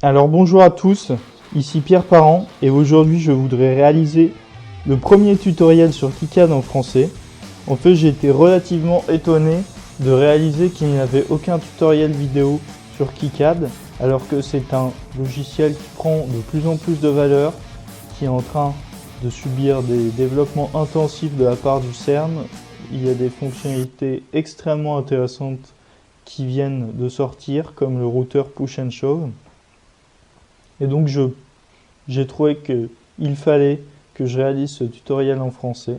Alors bonjour à tous, ici Pierre Parent et aujourd'hui je voudrais réaliser le premier tutoriel sur KiCad en français. En fait j'ai été relativement étonné de réaliser qu'il n'y avait aucun tutoriel vidéo sur KiCad alors que c'est un logiciel qui prend de plus en plus de valeur, qui est en train de subir des développements intensifs de la part du CERN. Il y a des fonctionnalités extrêmement intéressantes qui viennent de sortir comme le routeur Push and Shove. Et donc j'ai trouvé qu'il fallait que je réalise ce tutoriel en français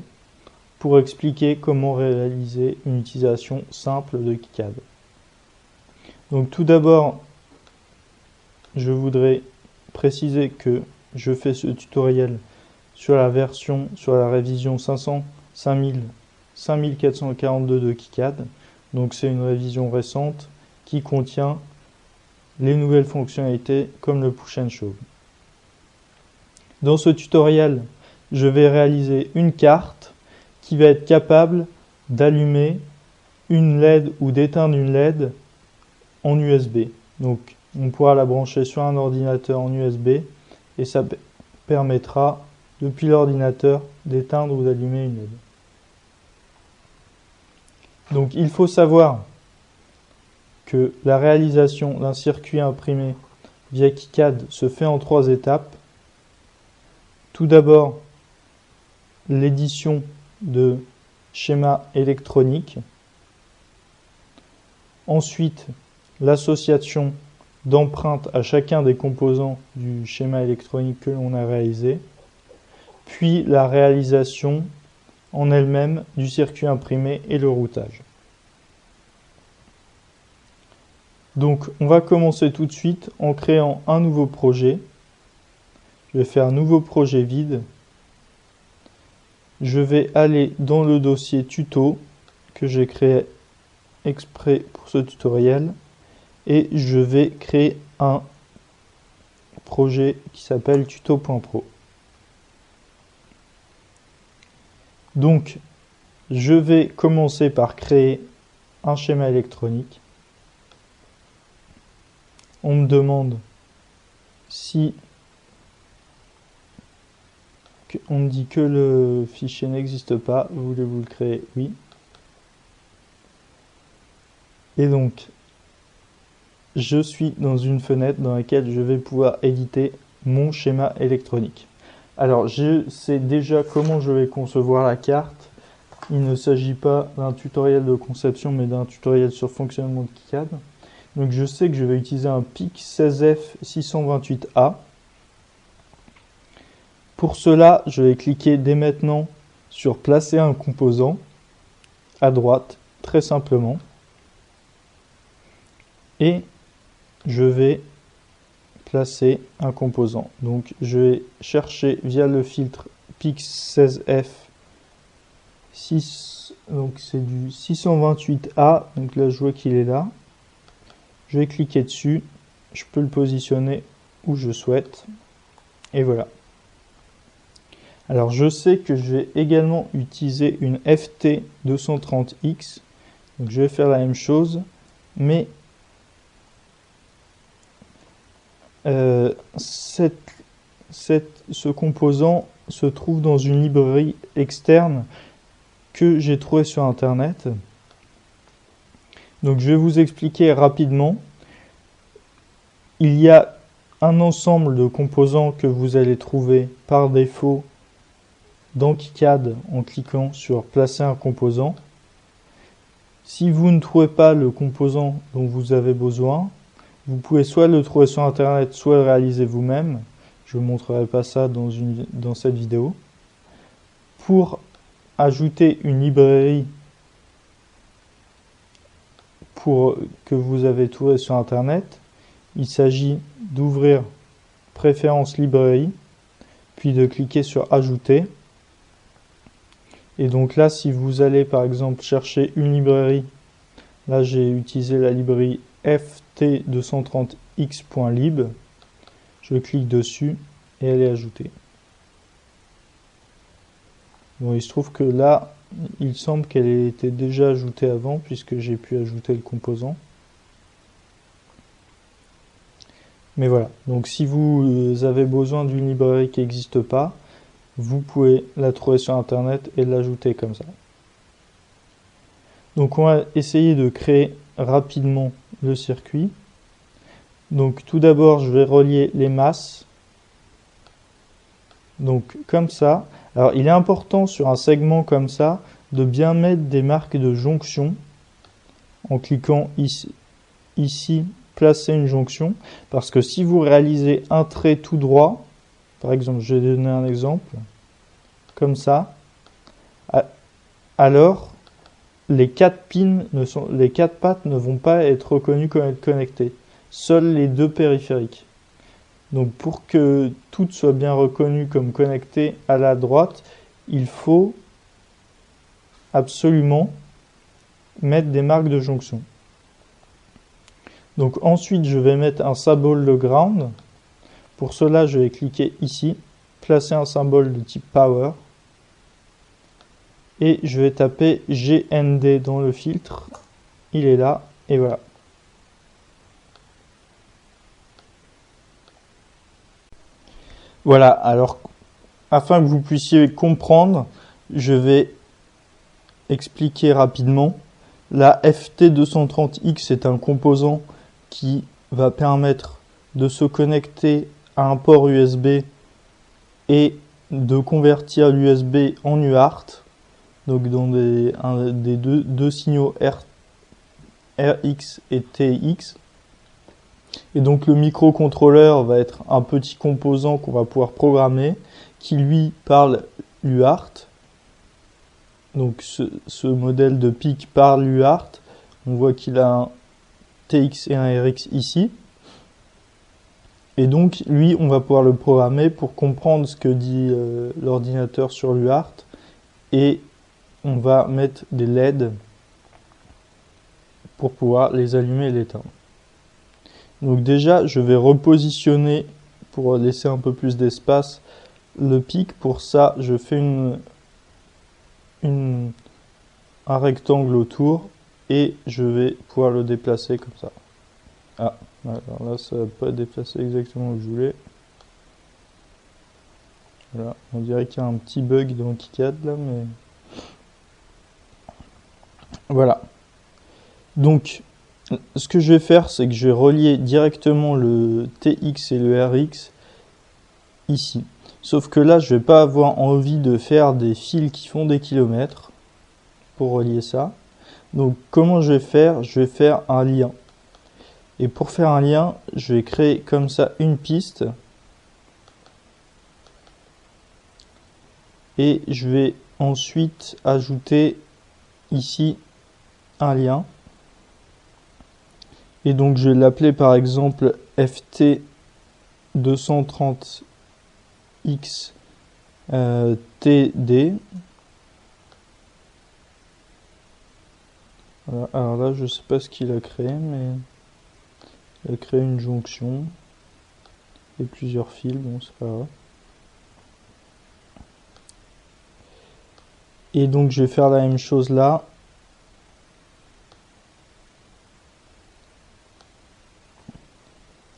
pour expliquer comment réaliser une utilisation simple de KiCad. Donc tout d'abord, je voudrais préciser que je fais ce tutoriel sur la révision 5442 de KiCad. Donc c'est une révision récente qui contient les nouvelles fonctionnalités comme le Push and Shove. Dans ce tutoriel, je vais réaliser une carte qui va être capable d'allumer une LED ou d'éteindre une LED en USB. Donc on pourra la brancher sur un ordinateur en USB et ça permettra depuis l'ordinateur d'éteindre ou d'allumer une LED. Donc il faut savoir que la réalisation d'un circuit imprimé via KiCad se fait en 3 étapes. Tout d'abord, l'édition de schéma électronique. Ensuite, l'association d'empreintes à chacun des composants du schéma électronique que l'on a réalisé. Puis la réalisation en elle-même du circuit imprimé et le routage. Donc on va commencer tout de suite en créant un nouveau projet. Je vais faire un nouveau projet vide. Je vais aller dans le dossier tuto que j'ai créé exprès pour ce tutoriel et je vais créer un projet qui s'appelle tuto.pro. Donc je vais commencer par créer un schéma électronique. On me demande si on me dit que le fichier n'existe pas, voulez-vous le créer? Oui. Et donc, je suis dans une fenêtre dans laquelle je vais pouvoir éditer mon schéma électronique. Alors, je sais déjà comment je vais concevoir la carte. Il ne s'agit pas d'un tutoriel de conception, mais d'un tutoriel sur fonctionnement de KiCad. Donc, je sais que je vais utiliser un PIC 16F628A. Pour cela, je vais cliquer dès maintenant sur placer un composant à droite, très simplement. Et je vais placer un composant. Donc je vais chercher via le filtre PIC16F6, donc c'est du 628A, donc là je vois qu'il est là. Je vais cliquer dessus, je peux le positionner où je souhaite, et voilà. Alors je sais que je vais également utiliser une FT230X, donc je vais faire la même chose, mais ce composant se trouve dans une librairie externe que j'ai trouvée sur internet. Donc je vais vous expliquer rapidement. Il y a un ensemble de composants que vous allez trouver par défaut dans KiCad en cliquant sur placer un composant. Si vous ne trouvez pas le composant dont vous avez besoin, vous pouvez soit le trouver sur internet, soit le réaliser vous-même. Je ne vous montrerai pas ça dans cette vidéo. Pour ajouter une librairie que vous avez trouvée sur internet, il s'agit d'ouvrir Préférences librairie, puis de cliquer sur Ajouter. Et donc là, si vous allez par exemple chercher une librairie, là j'ai utilisé la librairie ft230x.lib, je clique dessus et elle est ajoutée. Bon, il se trouve que là, il semble qu'elle ait été déjà ajoutée avant puisque j'ai pu ajouter le composant. Mais voilà, donc si vous avez besoin d'une librairie qui n'existe pas, vous pouvez la trouver sur internet et l'ajouter comme ça. Donc on va essayer de créer rapidement le circuit. Donc tout d'abord je vais relier les masses. Donc comme ça. Alors il est important sur un segment comme ça de bien mettre des marques de jonction en cliquant ici placer une jonction, parce que si vous réalisez un trait tout droit, par exemple, je vais donner un exemple, comme ça, alors les quatre pattes ne vont pas être reconnues comme être connectées, seuls les deux périphériques. Donc pour que tout soit bien reconnu comme connecté à la droite, il faut absolument mettre des marques de jonction. Donc ensuite, je vais mettre un symbole de ground. Pour cela, je vais cliquer ici, placer un symbole de type power. Et je vais taper GND dans le filtre. Il est là, et voilà. Voilà, alors, afin que vous puissiez comprendre, je vais expliquer rapidement. La FT230X est un composant qui va permettre de se connecter à un port USB et de convertir l'USB en UART, donc dans des deux signaux RX et TX. Et donc le microcontrôleur va être un petit composant qu'on va pouvoir programmer qui lui parle l'UART. Donc ce modèle de PIC parle l'UART. On voit qu'il a un TX et un RX ici. Et donc lui, on va pouvoir le programmer pour comprendre ce que dit l'ordinateur sur l'UART. Et on va mettre des LED pour pouvoir les allumer et l'éteindre. Donc déjà, je vais repositionner, pour laisser un peu plus d'espace, le PIC. Pour ça, je fais un rectangle autour et je vais pouvoir le déplacer comme ça. Ah, alors là, ça ne va pas déplacer exactement où je voulais. Voilà, on dirait qu'il y a un petit bug dans KiCad là, mais... Voilà. Donc, ce que je vais faire, c'est que je vais relier directement le TX et le RX ici. Sauf que là, je ne vais pas avoir envie de faire des fils qui font des kilomètres pour relier ça. Donc, comment je vais faire? Je vais faire un lien. Et pour faire un lien, je vais créer comme ça une piste. Et je vais ensuite ajouter ici un lien. Et donc je vais l'appeler par exemple FT230X TD. Voilà. Alors là, je ne sais pas ce qu'il a créé, mais il a créé une jonction et plusieurs fils. Bon, c'est pas grave. Et donc je vais faire la même chose là.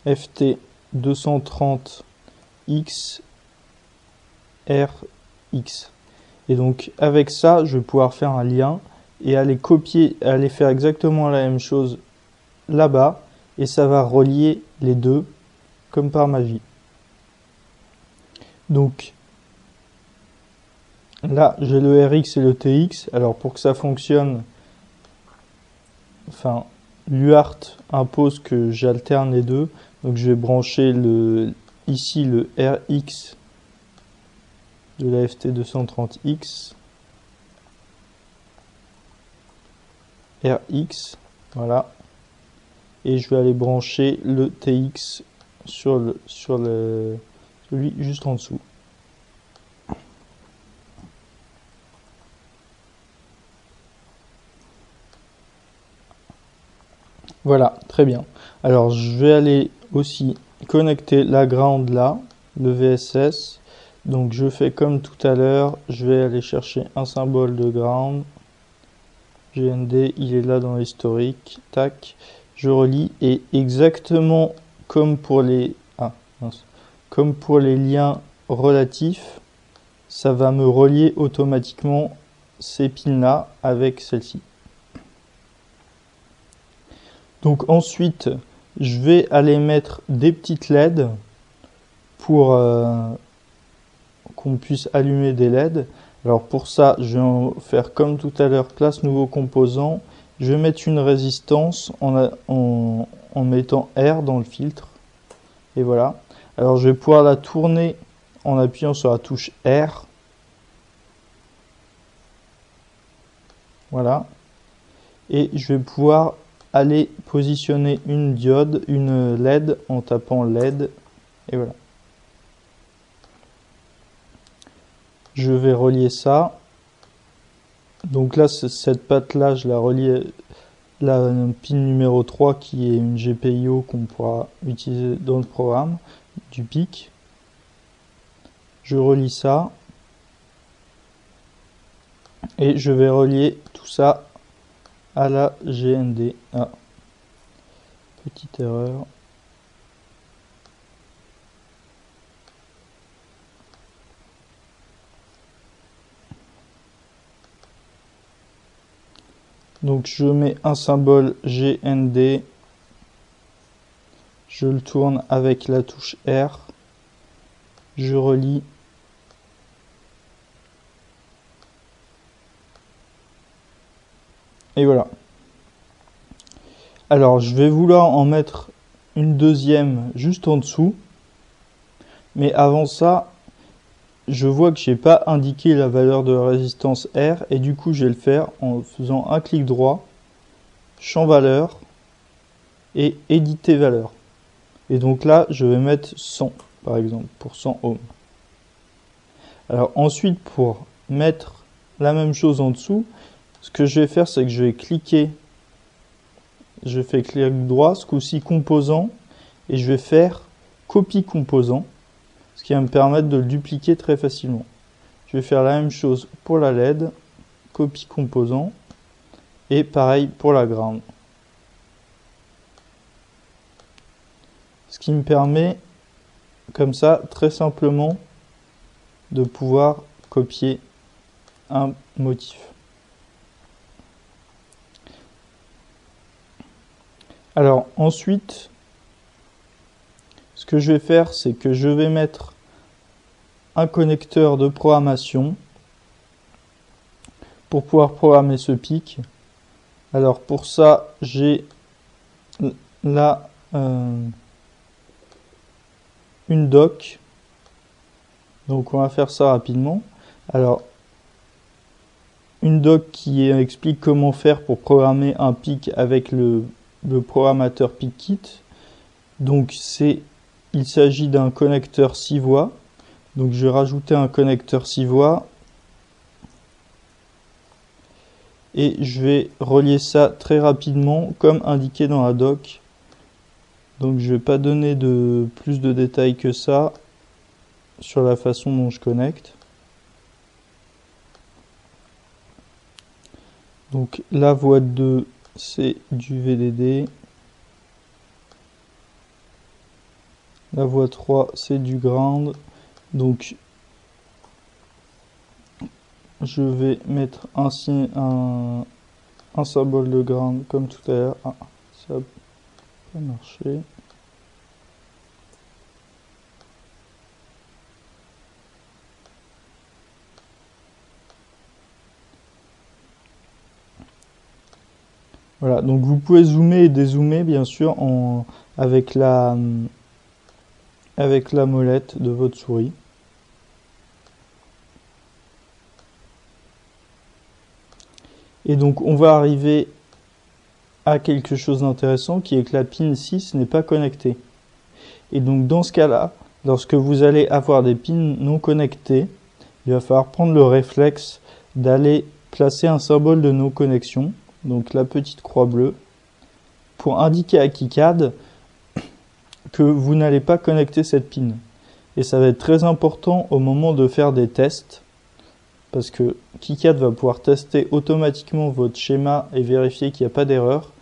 FT230X RX. Et donc avec ça, je vais pouvoir faire un lien et aller copier, aller faire exactement la même chose là-bas, et ça va relier les deux comme par magie. Donc là, j'ai le RX et le TX. Alors pour que ça fonctionne, enfin, l'UART impose que j'alterne les deux. Donc je vais brancher ici le RX de la FT230X. RX, voilà. Et je vais aller brancher le TX sur celui juste en dessous. Voilà, très bien. Alors je vais aller aussi connecter la ground là, le VSS. Donc je fais comme tout à l'heure, je vais aller chercher un symbole de ground. GND, il est là dans l'historique. Tac, je relie et exactement comme pour les liens relatifs, ça va me relier automatiquement ces pins-là avec celle-ci. Donc ensuite, je vais aller mettre des petites LED pour qu'on puisse allumer des LED. Alors pour ça, je vais en faire comme tout à l'heure, classe nouveau composant. Je vais mettre une résistance en mettant R dans le filtre. Et voilà. Alors je vais pouvoir la tourner en appuyant sur la touche R. Voilà. Et je vais pouvoir aller positionner une diode, une LED en tapant LED. Et voilà. Je vais relier ça. Donc là, cette patte-là, je la relie la pin numéro 3 qui est une GPIO qu'on pourra utiliser dans le programme du PIC. Je relie ça. Et je vais relier tout ça à la GND. Ah, petite erreur. Donc je mets un symbole GND, je le tourne avec la touche R, je relie, et voilà. Alors je vais vouloir en mettre une deuxième juste en dessous, mais avant ça, je vois que j'ai pas indiqué la valeur de la résistance R, et du coup je vais le faire en faisant un clic droit, champ valeur, et éditer valeur. Et donc là, je vais mettre 100, par exemple, pour 100 ohms. Alors ensuite, pour mettre la même chose en dessous, ce que je vais faire, c'est que je vais cliquer, je fais clic droit, ce coup-ci composant, et je vais faire copie composant, ce qui va me permettre de le dupliquer très facilement. Je vais faire la même chose pour la LED, copie composant, et pareil pour la ground. Ce qui me permet, comme ça, très simplement, de pouvoir copier un motif. Alors ensuite, ce que je vais faire, c'est que je vais mettre un connecteur de programmation pour pouvoir programmer ce PIC. Alors pour ça, j'ai là une doc. Donc on va faire ça rapidement. Alors une doc qui explique comment faire pour programmer un PIC avec le programmateur PIC-Kit. Donc il s'agit d'un connecteur 6 voies. Donc je vais rajouter un connecteur 6 voies. Et je vais relier ça très rapidement comme indiqué dans la doc. Donc je ne vais pas donner plus de détails que ça sur la façon dont je connecte. Donc la voie 2, c'est du VDD. La voie 3, c'est du ground. Donc je vais mettre un symbole de ground comme tout à l'heure. Ah, ça a pas marché. Voilà, donc vous pouvez zoomer et dézoomer bien sûr avec la molette de votre souris. Et donc on va arriver à quelque chose d'intéressant qui est que la pin 6 n'est pas connectée. Et donc dans ce cas-là, lorsque vous allez avoir des pins non connectés, il va falloir prendre le réflexe d'aller placer un symbole de non connexion, donc la petite croix bleue, pour indiquer à KiCad que vous n'allez pas connecter cette pin. Et ça va être très important au moment de faire des tests, parce que KiCad va pouvoir tester automatiquement votre schéma et vérifier qu'il n'y a pas d'erreur.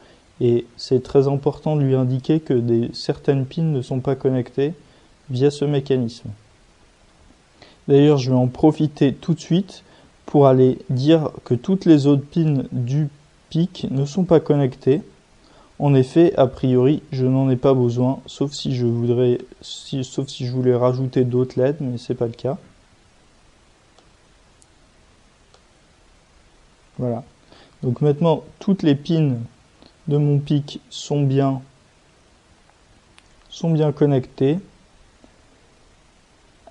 Et c'est très important de lui indiquer que certaines pins ne sont pas connectées via ce mécanisme. D'ailleurs, je vais en profiter tout de suite pour aller dire que toutes les autres pins du PIC ne sont pas connectées. En effet, a priori, je n'en ai pas besoin, sauf si je voulais rajouter d'autres LED, mais c'est pas le cas. Voilà. Donc maintenant, toutes les pins de mon PIC sont bien connectées.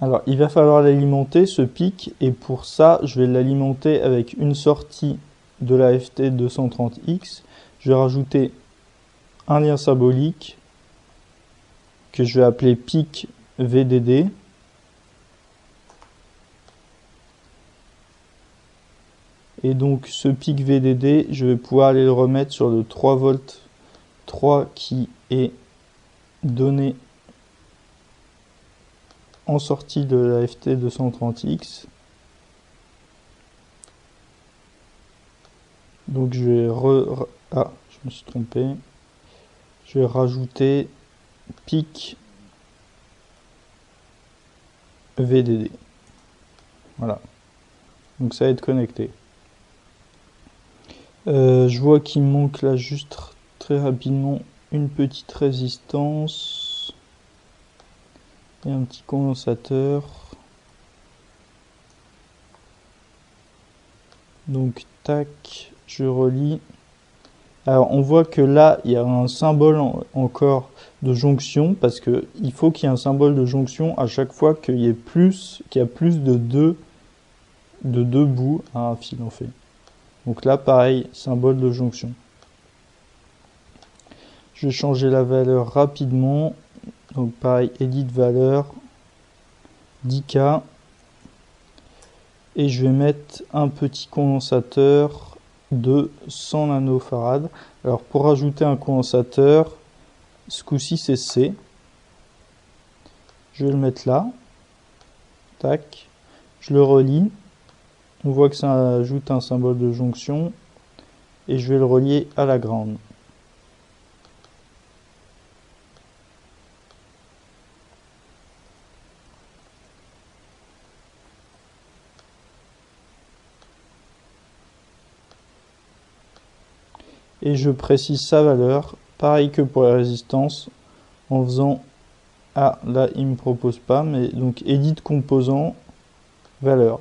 Alors, il va falloir l'alimenter, ce PIC, et pour ça, je vais l'alimenter avec une sortie de la FT230X. Je vais rajouter un lien symbolique que je vais appeler PIC VDD. Et donc, ce PIC VDD, je vais pouvoir aller le remettre sur le 3 volts 3 qui est donné en sortie de la FT230X. Donc je vais je me suis trompé. Je vais rajouter PIC VDD. Voilà. Donc ça va être connecté. Je vois qu'il me manque là juste très rapidement une petite résistance. Et un petit condensateur. Donc tac, je relie. Alors on voit que là il y a un symbole encore de jonction, parce que il faut qu'il y ait un symbole de jonction à chaque fois qu'il y a plus de deux bouts à un fil en fait. Donc là pareil, symbole de jonction. Je vais changer la valeur rapidement. Donc pareil, edit valeur 10K. Et je vais mettre un petit condensateur de 100 nanofarad. Alors pour rajouter un condensateur, ce coup-ci c'est C. Je vais le mettre là. Tac. Je le relie. On voit que ça ajoute un symbole de jonction. Et je vais le relier à la ground. Et je précise sa valeur, pareil que pour la résistance, en faisant, ah là il me propose pas, mais donc edit composant, valeur.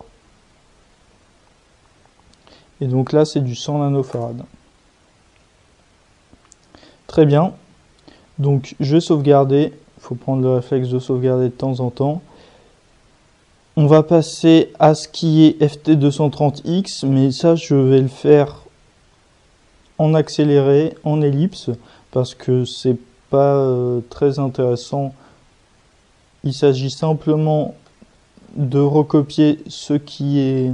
Et donc là c'est du 100 nanofarad. Très bien, donc je vais sauvegarder, il faut prendre le réflexe de sauvegarder de temps en temps. On va passer à ce qui est FT230X, mais ça je vais le faire en accéléré, en ellipse, parce que c'est pas très intéressant. Il s'agit simplement de recopier ce qui est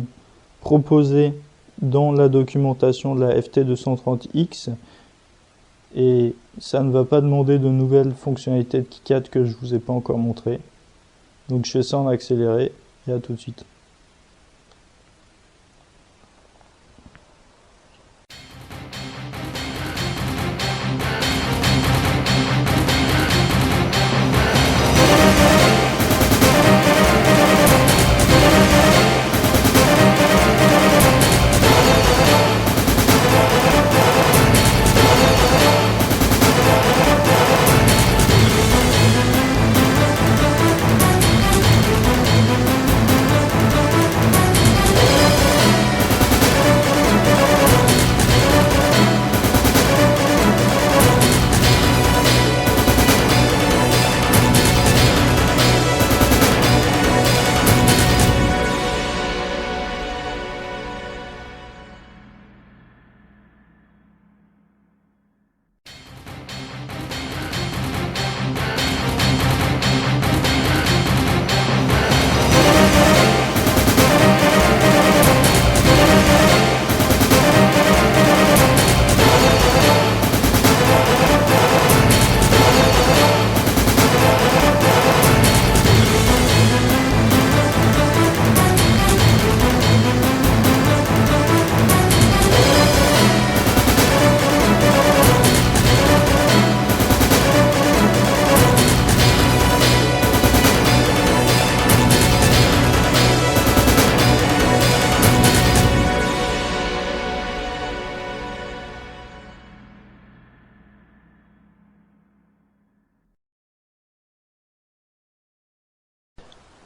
proposé dans la documentation de la FT230X, et ça ne va pas demander de nouvelles fonctionnalités de KiCad que je vous ai pas encore montré. Donc je fais ça en accéléré, et à tout de suite.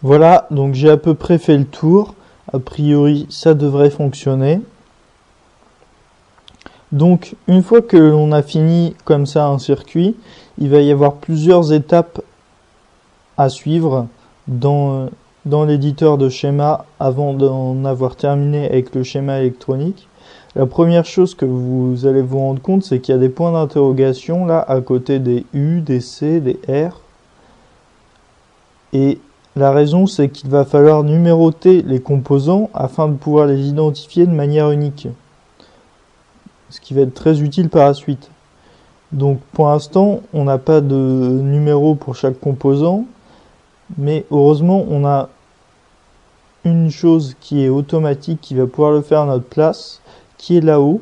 Voilà, donc j'ai à peu près fait le tour. A priori, ça devrait fonctionner. Donc, une fois que l'on a fini comme ça un circuit, il va y avoir plusieurs étapes à suivre dans l'éditeur de schéma avant d'en avoir terminé avec le schéma électronique. La première chose que vous allez vous rendre compte, c'est qu'il y a des points d'interrogation là à côté des U, des C, des R. Et la raison, c'est qu'il va falloir numéroter les composants afin de pouvoir les identifier de manière unique. Ce qui va être très utile par la suite. Donc pour l'instant, on n'a pas de numéro pour chaque composant, mais heureusement, on a une chose qui est automatique, qui va pouvoir le faire à notre place, qui est là-haut,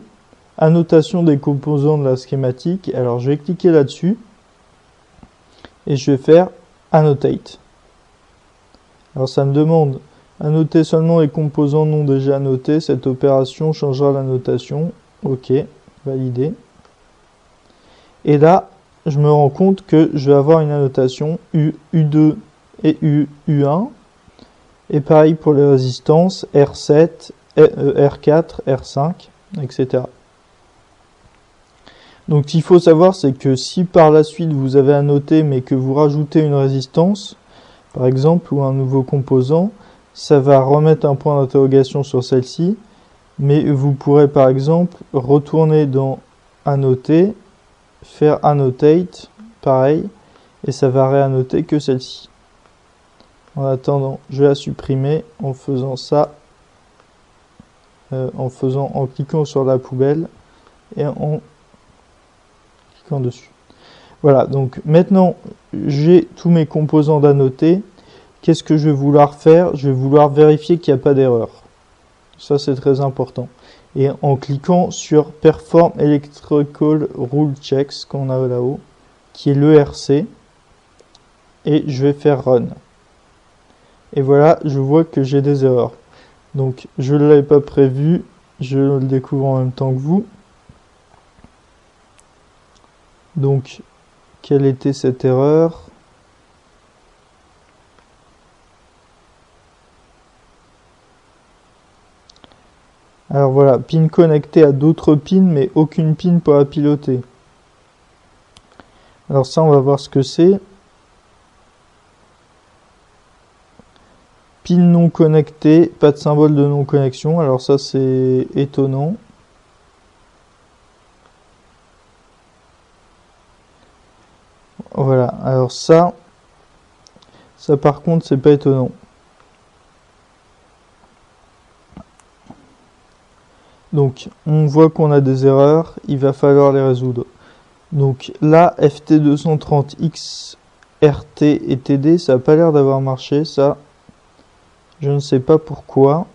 annotation des composants de la schématique. Alors je vais cliquer là-dessus, et je vais faire Annotate. Alors ça me demande annoter seulement les composants non déjà annotés. Cette opération changera la notation. Ok, validé. Et là, je me rends compte que je vais avoir une annotation U2 et U1. Et pareil pour les résistances R7, R4, R5, etc. Donc ce qu'il faut savoir, c'est que si par la suite vous avez annoté mais que vous rajoutez une résistance, par exemple, ou un nouveau composant, ça va remettre un point d'interrogation sur celle-ci, mais vous pourrez par exemple retourner dans Annoter, faire Annotate, pareil, et ça va réannoter que celle-ci. En attendant, je vais la supprimer en faisant ça, en cliquant sur la poubelle et en cliquant dessus. Voilà, donc maintenant j'ai tous mes composants d'annoter. Qu'est-ce que je vais vouloir faire? Je vais vouloir vérifier qu'il n'y a pas d'erreur. Ça, c'est très important. Et en cliquant sur Perform Electrical Rule Checks, qu'on a là-haut, qui est l'ERC, et je vais faire Run. Et voilà, je vois que j'ai des erreurs. Donc, je ne l'avais pas prévu, je le découvre en même temps que vous. Donc, quelle était cette erreur? Alors voilà, pin connecté à d'autres pins, mais aucune pin pour la piloter. Alors ça, on va voir ce que c'est. Pin non connecté, pas de symbole de non connexion. Alors ça, c'est étonnant. Voilà, alors ça par contre, c'est pas étonnant. Donc, on voit qu'on a des erreurs, il va falloir les résoudre. Donc là, FT230X, RT et TD, ça n'a pas l'air d'avoir marché, ça. Je ne sais pas pourquoi.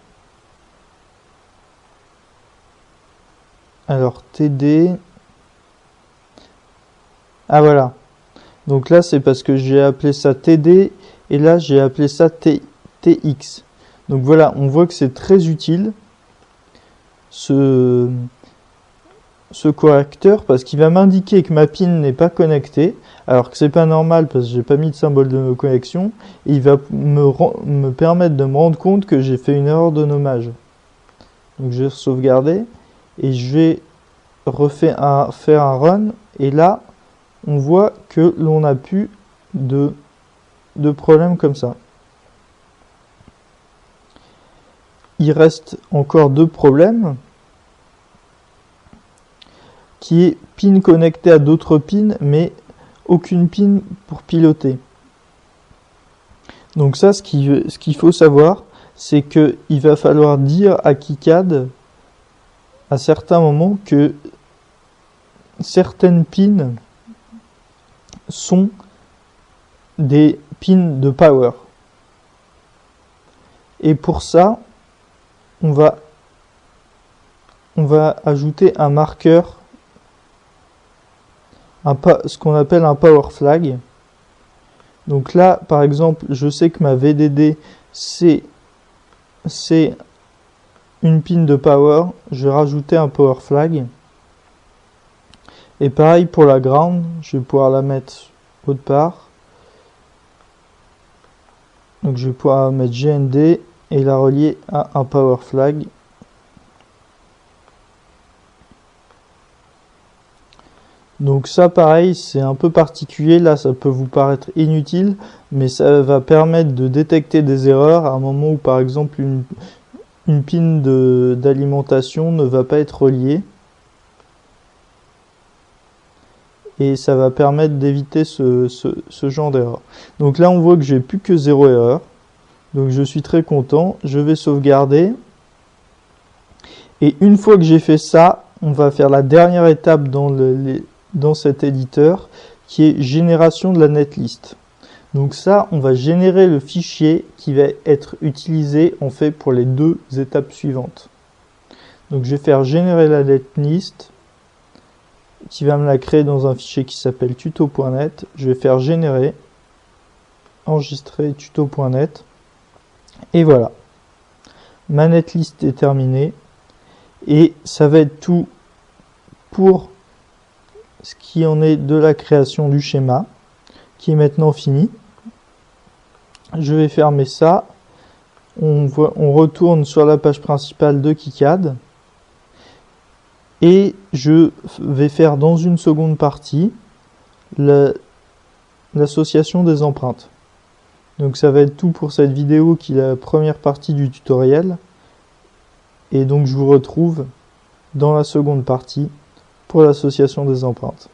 Alors, TD... Ah voilà. Donc là, c'est parce que j'ai appelé ça TD, et là, j'ai appelé ça TX. Donc voilà, on voit que c'est très utile. Ce correcteur, parce qu'il va m'indiquer que ma pin n'est pas connectée, alors que c'est pas normal parce que j'ai pas mis de symbole de connexion, et il va me permettre de me rendre compte que j'ai fait une erreur de nommage. Donc je vais sauvegarder et je vais faire un run, et là on voit que l'on n'a plus de problème comme ça. Il reste encore deux problèmes, qui est pin connecté à d'autres pins, mais aucune pin pour piloter. Donc ça, ce qu'il faut savoir, c'est qu'il va falloir dire à KiCad, à certains moments, que certaines pins sont des pins de power. Et pour ça, on va ajouter un marqueur, ce qu'on appelle un power flag. Donc là, par exemple, je sais que ma VDD, c'est une pin de power. Je vais rajouter un power flag. Et pareil pour la ground, je vais pouvoir la mettre autre part. Donc je vais pouvoir mettre GND et la relier à un power flag. Donc ça pareil, c'est un peu particulier, là ça peut vous paraître inutile, mais ça va permettre de détecter des erreurs à un moment où par exemple une pin d'alimentation ne va pas être reliée. Et ça va permettre d'éviter ce genre d'erreur. Donc là on voit que j'ai plus que 0 erreur. Donc je suis très content, je vais sauvegarder. Et une fois que j'ai fait ça, on va faire la dernière étape dans cet éditeur, qui est génération de la netlist. Donc ça, on va générer le fichier qui va être utilisé en fait pour les deux étapes suivantes. Donc je vais faire générer la netlist, qui va me la créer dans un fichier qui s'appelle tuto.net. Je vais faire générer, enregistrer tuto.net. Et voilà, ma netlist est terminée. Et ça va être tout pour ce qui en est de la création du schéma, qui est maintenant fini. Je vais fermer ça. On retourne sur la page principale de KiCad. Et je vais faire dans une seconde partie l'association des empreintes. Donc ça va être tout pour cette vidéo qui est la première partie du tutoriel. Et donc je vous retrouve dans la seconde partie pour l'association des empreintes.